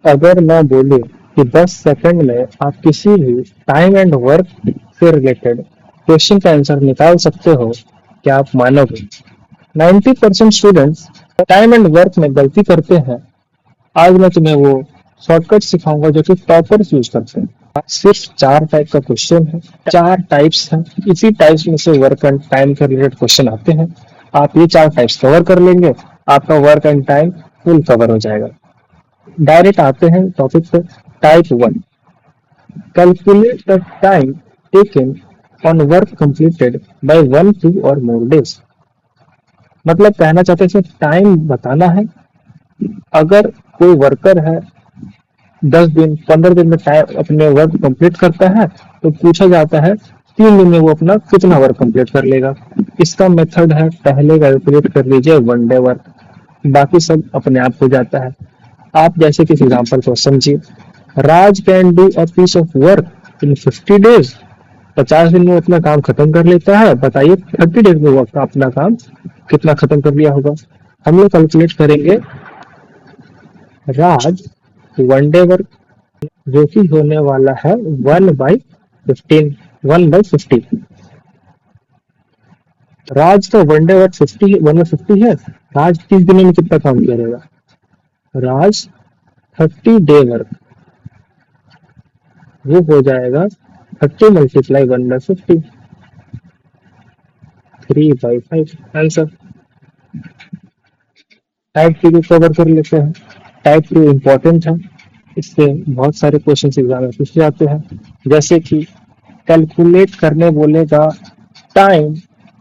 अगर मैं बोलूं कि 10 सेकंड में आप किसी भी टाइम एंड वर्क से रिलेटेड क्वेश्चन का आंसर निकाल सकते हो, क्या आप मानोगे? 90% स्टूडेंट्स टाइम एंड वर्क में गलती करते हैं। आज मैं तुम्हें वो शॉर्टकट सिखाऊंगा जो कि टॉपर्स यूज करते हैं। सिर्फ 4 टाइप का क्वेश्चन है, 4 टाइप्स हैं। इसी टाइप्स में से वर्क एंड टाइम के रिलेटेड क्वेश्चन आते हैं। आप ये 4 टाइप्स कवर कर लेंगे, आपका work and time full cover हो जाएगा। डायरेक्ट आते हैं टॉपिक पे। Type 1, calculate the time taken on work completed by 1, 2 और मोर डेज। मतलब कहना चाहते हैं इसमें टाइम बताना है। अगर कोई वर्कर है 10 दिन 15 दिन में टाइम अपने वर्क कंप्लीट करता है, तो पूछा जाता है 3 दिन में वो अपना कितना वर्क कंप्लीट कर लेगा। इसका मेथड है, पहले कैलकुलेट कर लीजिए 1 डे वर्क, बाकी सब अपने आप हो जाता है। आप जैसे किसी एग्जाम्पल को समझिए। Raj can do a piece of work in 50 days. 50 दिन में वो अपना काम खत्म कर लेता है। बताइए 30 डेज में वो अपना काम कितना खत्म कर लिया होगा। हम लोग कैलकुलेट करेंगे राज 1 डे वर्क, जो कि होने वाला है 1/15। 1/50। राज का 1 डे वर्क 1/50 है। राज 30 दिनों में कितना काम करेगा? राज 30 डे वर्क, वो हो जाएगा 30 × 1/50, 3/5 आंसर। टाइप 2 को कवर कर लेते हैं। टाइप 2 इम्पोर्टेंट है, इससे बहुत सारे क्वेश्चन एग्जाम में पूछे जाते हैं। जैसे कि कैलकुलेट करने बोलेगा टाइम,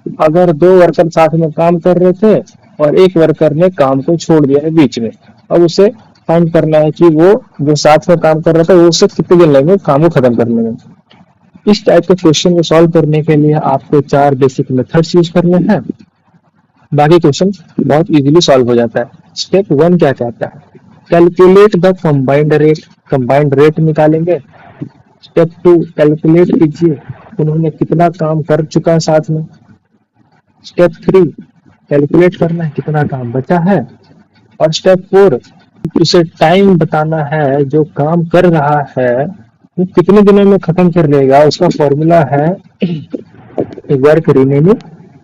अगर 2 वर्कर साथ में काम कर रहे थे और एक वर्कर ने काम को छोड़ दिया है बीच में। अब उसे फाइंड करना है कि वो जो साथ में काम कर रहा था वो उससे कितने दिन लगेंगे काम को खत्म करने में। इस टाइप के क्वेश्चन को सॉल्व करने के लिए आपको 4 बेसिक मेथड्स यूज करने हैं। बाकी क्वेश्चन बहुत इजीली सॉल्व हो जाता है। स्टेप 1 क्या कहता है? Calculate the combined rate. Combined rate निकालेंगे। स्टेप 2, कैलकुलेट कीजिए उन्होंने कितना काम कर चुका है साथ में। स्टेप 3, कैलकुलेट करना है कितना काम बचा है। और स्टेप 4, उसे टाइम बताना है जो काम कर रहा है वो कितने दिनों में खत्म कर लेगा। उसका फॉर्मूला है work remaining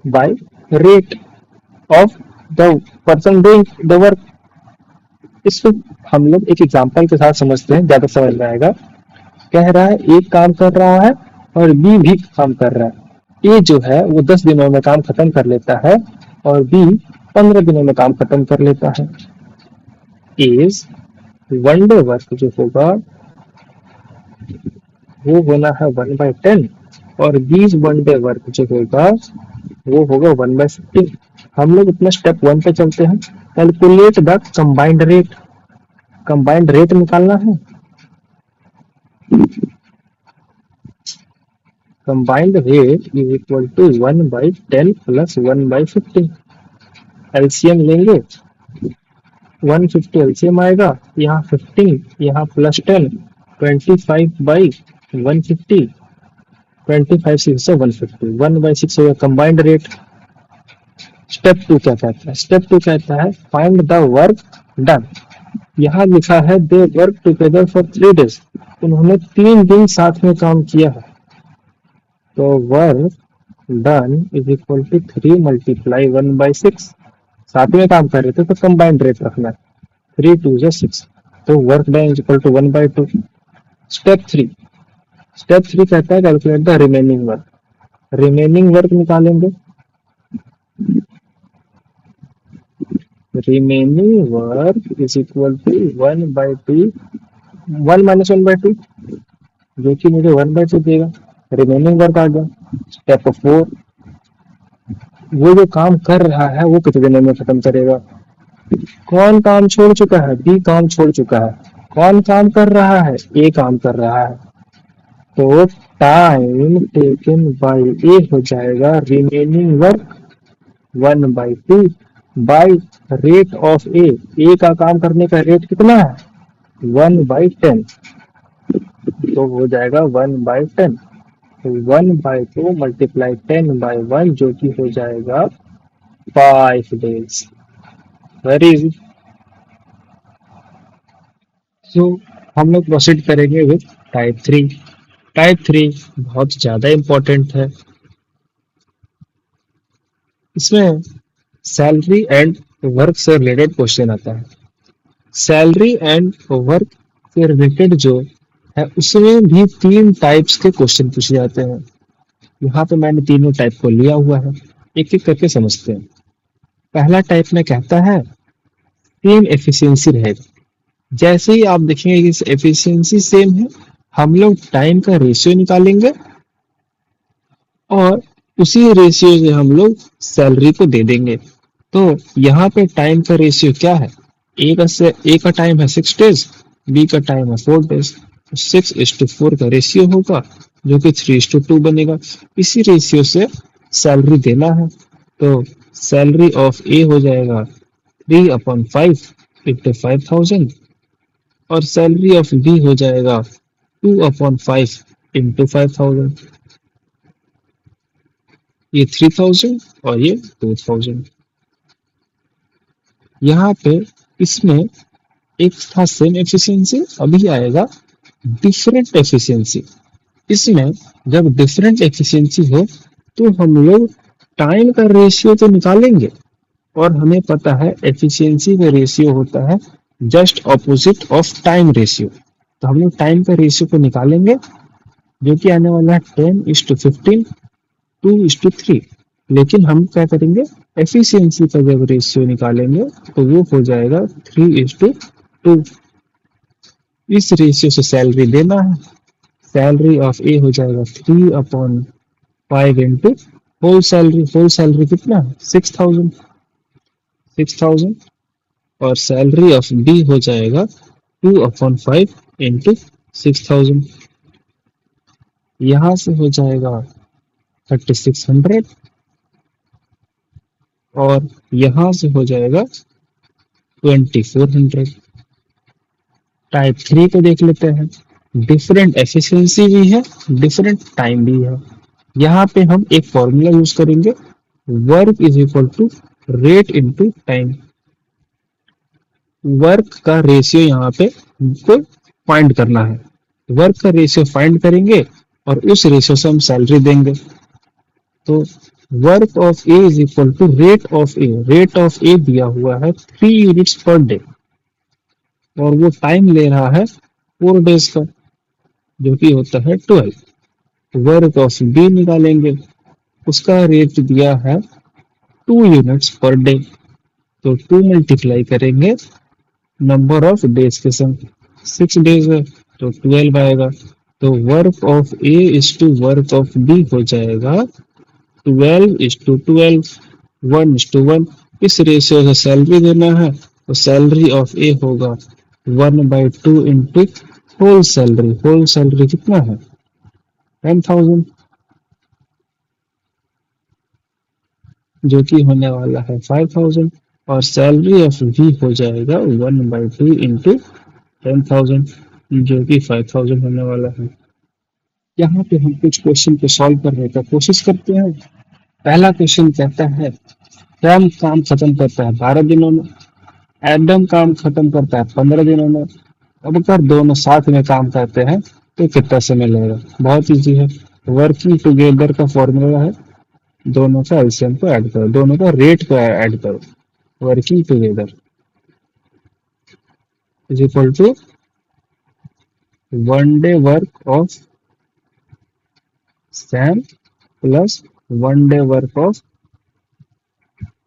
bye rate of the person doing the work. इसको हम लोग एक एग्जांपल के साथ समझते हैं, ज्यादा समझ में आएगा। कह रहा है एक काम कर रहा है और बी भी काम कर रहा है। ए जो है वो 10 दिनों में काम खत्म कर लेता है और बी 15 दिनों में काम खत्म कर लेता है। इज 1 डे वर्क जो होगा वो होना है 1/10, और बीस 1 डे वर्क जो होगा वो होगा 1/15। हम लोग अपना स्टेप 1 पे चलते हैं। Calculate the combined rate. Combined rate निकालना है। Combined rate is equal to 1/10 plus 1/15। LCM लेंगे, 150 एलसीएम आएगा। यहाँ 15, यहाँ +10, 25/150। 25 से 150, 1/6 होगा कंबाइंड रेट। स्टेप 2 क्या कहता है? स्टेप 2 कहता है फाइंड द वर्क डन। यहाँ लिखा है they work together for 3 days. उन्होंने 3 दिन साथ में काम किया है। तो work done is equal to 3 × 1/6। साथ में काम कर रहे थे तो कंबाइंड रेट रखना है। 3 × 2 = 6, तो work done is equal to 1/2। Step 3। Step 3 कहता है calculate the remaining work. Remaining work निकालेंगे। Remaining work is equal to 1/2, 1 - 1/2, जो कि मुझे 1/2 देगा। रिमेनिंग वर्क आ गया। स्टेप 4, वो जो काम कर रहा है वो कितने दिनों में खत्म करेगा। कौन काम छोड़ चुका है? बी काम छोड़ चुका है। कौन काम कर रहा है? ए काम कर रहा है। तो टाइम टेकन बाय ए हो जाएगा remaining work 1/2 by rate of A. A का काम करने का रेट कितना है? 1/10, तो हो जाएगा 1/10। 1/2 × 10/1, जो कि हो जाएगा 5 डेज। Very easy. तो हम लोग प्रोसीड करेंगे with type three. Type three बहुत ज़्यादा इम्पोर्टेंट है। इसमें सैलरी एंड वर्क से रिलेटेड क्वेश्चन आता है। सैलरी एंड वर्क से रिलेटेड जो है उसमें भी तीन टाइप्स के क्वेश्चन पूछे जाते हैं। यहाँ पे मैंने तीनों टाइप को लिया हुआ है, एक एक करके समझते हैं। पहला टाइप में कहता है सेम एफिशिएंसी रहेगा। जैसे ही आप देखेंगे कि एफिशिएंसी सेम है, हम लोग टाइम का रेशियो निकालेंगे और उसी रेशियो से हम लोग सैलरी को दे देंगे। तो यहाँ पे टाइम का रेशियो क्या है? ए का टाइम है 6 डेज, बी का टाइम है 4 डेज। तो 6:4 का रेशियो होगा जो कि 3:2 बनेगा। इसी रेशियो से सैलरी देना है। तो सैलरी ऑफ ए हो जाएगा 3/5 इंटू 5,000 और सैलरी ऑफ बी हो जाएगा 2/5 इंटू 5,000। ये 3,000 और ये 2,000। यहाँ पे इसमें एक था सेम एफिशिएंसी, अभी आएगा डिफरेंट एफिशिएंसी। इसमें जब डिफरेंट एफिशिएंसी हो तो हम लोग टाइम का रेशियो तो निकालेंगे और हमें पता है एफिशिएंसी का रेशियो होता है just opposite of time ratio. तो हम लोग टाइम का रेशियो को निकालेंगे जो कि आने वाला है 10:15 2:3। लेकिन हम क्या करेंगे, एफिशिएंसी का जब रेशियो निकालेंगे तो वो हो जाएगा 3:2। इस रेशियो से सैलरी देना है। सैलरी ऑफ ए हो जाएगा 3/5 इंटू होल सैलरी कितना है 6,000 और सैलरी ऑफ बी हो जाएगा 2/5 इंटू 6,000। यहाँ से हो जाएगा 3,600 और यहाँ से हो जाएगा 2,400। टाइप थ्री को देख लेते हैं। डिफरेंट एफिशिएंसी भी है, डिफरेंट टाइम भी है। यहाँ पे हम एक फॉर्मूला यूज करेंगे, work is equal to rate into time. Work का रेशियो यहाँ पे हमको फाइंड करना है। वर्क का रेशियो फाइंड करेंगे और उस रेशियो से हम सैलरी देंगे। तो work of A is equal to rate of A. Rate of A दिया हुआ है 3 यूनिट्स पर डे और वो टाइम ले रहा है 4 डेज का जो कि होता है 12। वर्क ऑफ बी निकालेंगे, उसका रेट दिया है 2 यूनिट्स पर डे। तो 2 मल्टीप्लाई करेंगे नंबर ऑफ डेज के संग। 6 डेज है तो 12 आएगा। तो work of A is to work of B हो जाएगा 12:12, 1:1। इस रेशियो से सैलरी देना है तो सैलरी ऑफ ए होगा 1/2 into whole salary. Whole salary कितना है 10,000 जो कि होने वाला है 5,000 और सैलरी ऑफ बी हो जाएगा 1/2 इंटू 10,000 जो कि 5,000 होने वाला है। यहाँ पे हम कुछ क्वेश्चन को सॉल्व करने का कोशिश करते हैं। पहला क्वेश्चन कहता है सैम काम खत्म करता है 12 दिनों में, एडम काम खत्म करता है 15 दिनों में। अब अगर दोनों साथ में काम करते हैं तो कितना समय लगेगा? बहुत इजी है। वर्किंग टुगेदर का फॉर्मूला है दोनों का एलसीएम को ऐड करो, दोनों का रेट को ऐड करो। Working together is equal to 1 day work of Sam plus 1 day work of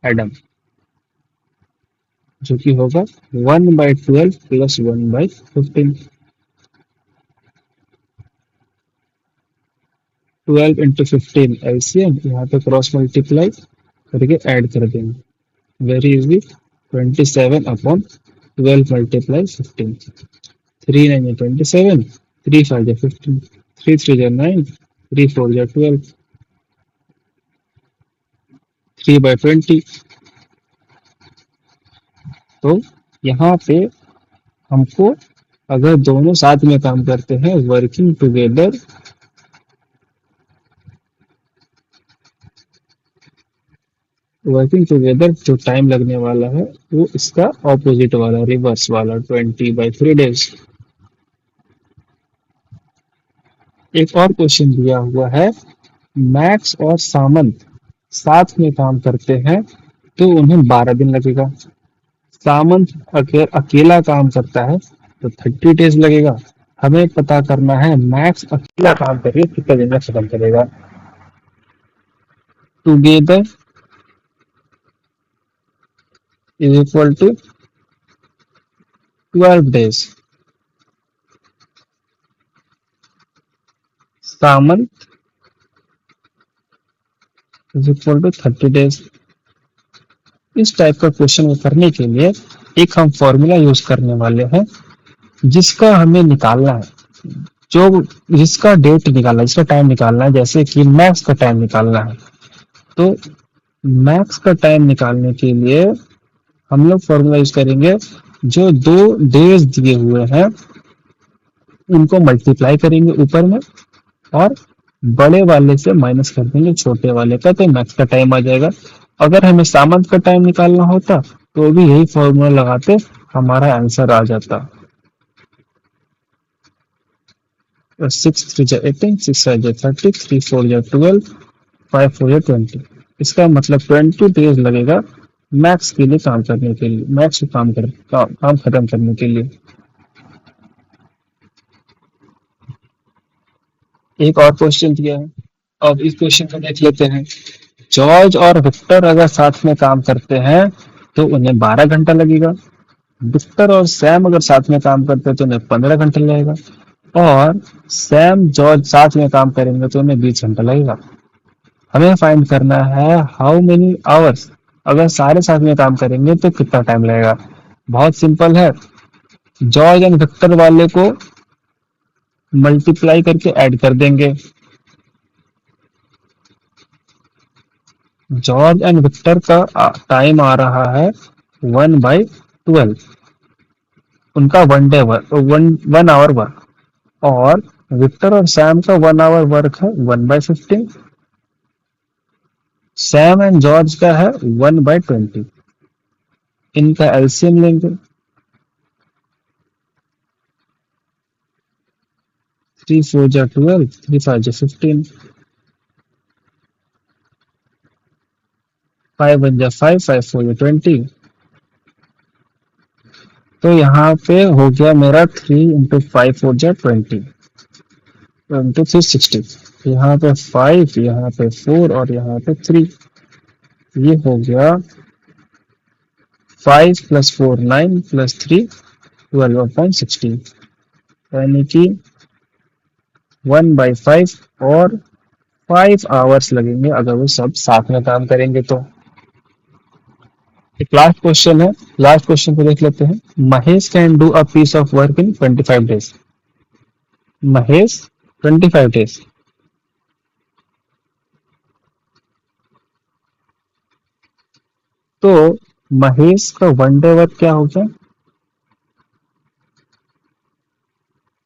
Adam जो कि होगा 1/12 प्लस 1/15। 12 इंटू 15 एलसीएम, यहाँ पे क्रॉस मल्टीप्लाई करके ऐड कर देंगे। Very easy. 27/12 मल्टीप्लाई 15। 3 9 27, 3 5 15, 3 3 9, 3 4 12, 3/20। तो यहाँ पे हमको अगर दोनों साथ में काम करते हैं वर्किंग टुगेदर जो टाइम लगने वाला है वो इसका ऑपोजिट वाला रिवर्स वाला 20/3 डेज। एक और क्वेश्चन दिया हुआ है, मैक्स और सामंत साथ में काम करते हैं तो उन्हें 12 दिन लगेगा। सामंत अकेला काम करता है तो 30 डेज लगेगा। हमें पता करना है मैक्स अकेला काम करके कितने दिन में खत्म करेगा। Together is equal to 12 days. Samant is equal to 30 days. इस टाइप का क्वेश्चन करने के लिए एक हम फॉर्मूला यूज करने वाले हैं, जिसका हमें निकालना है, जो जिसका डेट निकालना है, जिसका टाइम निकालना है। जैसे कि मैक्स का टाइम निकालना है, तो मैक्स का टाइम निकालने के लिए हम लोग फॉर्मूला यूज करेंगे। जो 2 डेज दिए हुए हैं उनको मल्टीप्लाई करेंगे ऊपर में, और बड़े वाले से माइनस कर देंगे छोटे वाले का, तो मैक्स का टाइम आ जाएगा। अगर हमें सामंत का टाइम निकालना होता तो भी यही फॉर्मूला लगाते, हमारा आंसर आ जाता। 6 3 जा 18, 6 5 जा 30, 3 4 जा 12, 5 4 जा 20। इसका मतलब 20 डेज लगेगा मैक्स के लिए काम करने के लिए, मैक्स काम खत्म करने के लिए। एक और क्वेश्चन दिया है, अब इस क्वेश्चन को देख लेते हैं। जॉर्ज और विक्टर अगर साथ में काम करते हैं तो उन्हें 12 घंटा लगेगा। विक्टर और सैम अगर साथ में काम करते हैं तो उन्हें 15 घंटा लगेगा। और सैम जॉर्ज साथ में काम करेंगे तो उन्हें 20 घंटा लगेगा। हमें फाइंड करना है हाउ मेनी आवर्स, अगर सारे साथ में काम करेंगे तो कितना टाइम लगेगा। बहुत सिंपल है, जॉर्ज एंड विक्टर वाले को मल्टीप्लाई करके ऐड कर देंगे। जॉर्ज एंड विक्टर का टाइम आ रहा है 1/12, उनका वन आवर वर्क। और विक्टर और सैम का 1 आवर वर्क है 1/15। सैम एंड जॉर्ज का है 1/20। इनका एलसीएम लेंगे, 3 4 जा 12, 3 5 जा 15, 5 1 जा 5, 5 4 जा 20। तो यहाँ पे हो गया मेरा 3 × 5 4 जा 20, 360। यहाँ पे 5, यहाँ पे 4 और यहाँ पे 3। ये हो गया 5 + 4 9 + 3 12/16, यानी कि 1/5 और 5 आवर्स लगेंगे अगर वो सब साथ में काम करेंगे तो। एक लास्ट क्वेश्चन है, लास्ट क्वेश्चन को देख लेते हैं। Mahesh can do a piece of work in 25 days. Mahesh 25 days. तो महेश का 1 डे वर्क क्या हो गया,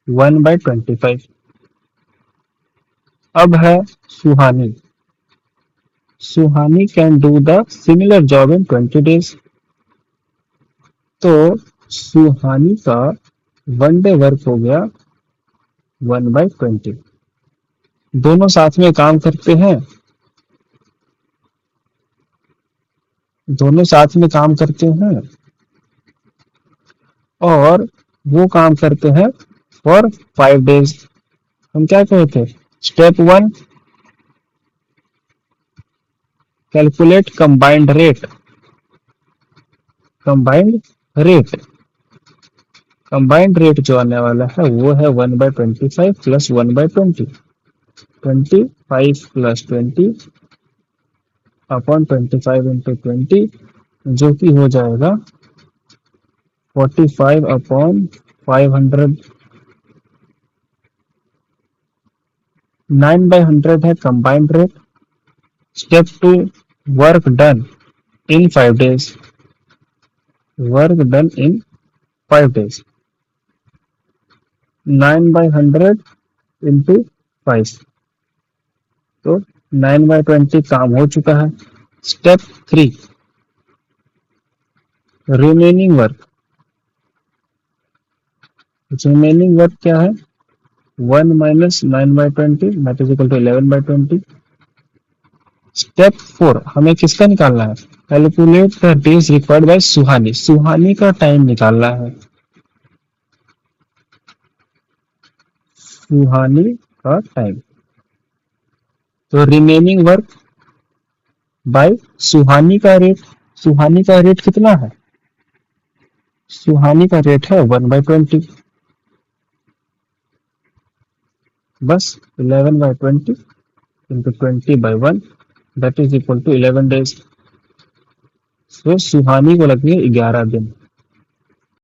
1/25। अब है Suhani. Suhani can do the similar job in 20 days. तो सुहानी का 1 डे वर्क हो गया 1/20। दोनों साथ में काम करते हैं, दोनों साथ में काम करते हैं और वो काम करते हैं फॉर 5 डेज। हम क्या कहते हैं, step 1, calculate combined rate. Combined rate, combined rate जो आने वाला है वो है 1/25 प्लस 1/20, 25 + 20 अपॉन 25 × 20, जो कि हो जाएगा 45/500। 9/100 है combined rate. Step 2, work done in 5 days. Work done in 5 days, 9/100 into 5, तो 9/20 काम हो चुका है। Step 3, remaining work. Remaining work क्या है, 1 minus 9/20 that is equal to 11/20। Step 4 हमें किसका निकालना है? Calculate the days required by Suhani. Suhani का टाइम निकालना है। सुहानी का टाइम। तो रिमेनिंग वर्क बाय सुहानी का रेट। सुहानी का रेट कितना है? सुहानी का रेट है 1/20। बस 11/20 into 20/1 that is equal to 11 days. तो सुहानी को लगेंगे 11 दिन।